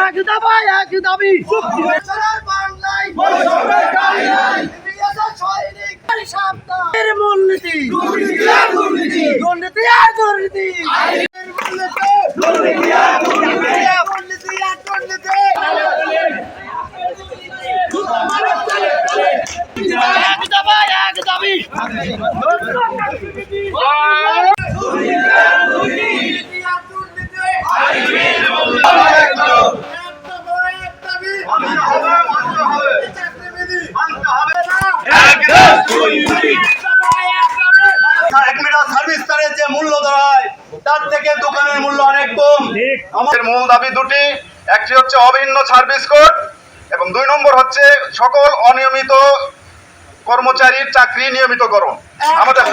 এক দফায় এক দাবি বাংলায় মূলনীতি দুর্নীতি আর দুর্নীতি এক দফায় এক দাবি যে মূল্য দাঁড়ায় তার থেকে দোকানের মূল্য অনেক কম। আমাদের মূল দাবি দুটি, একটি হচ্ছে অভিন্ন সার্ভিস কোড এবং 2 নম্বর হচ্ছে সকল অনিয়মিত কর্মচারীর চাকরি নিয়মিতকরণ। আমাদের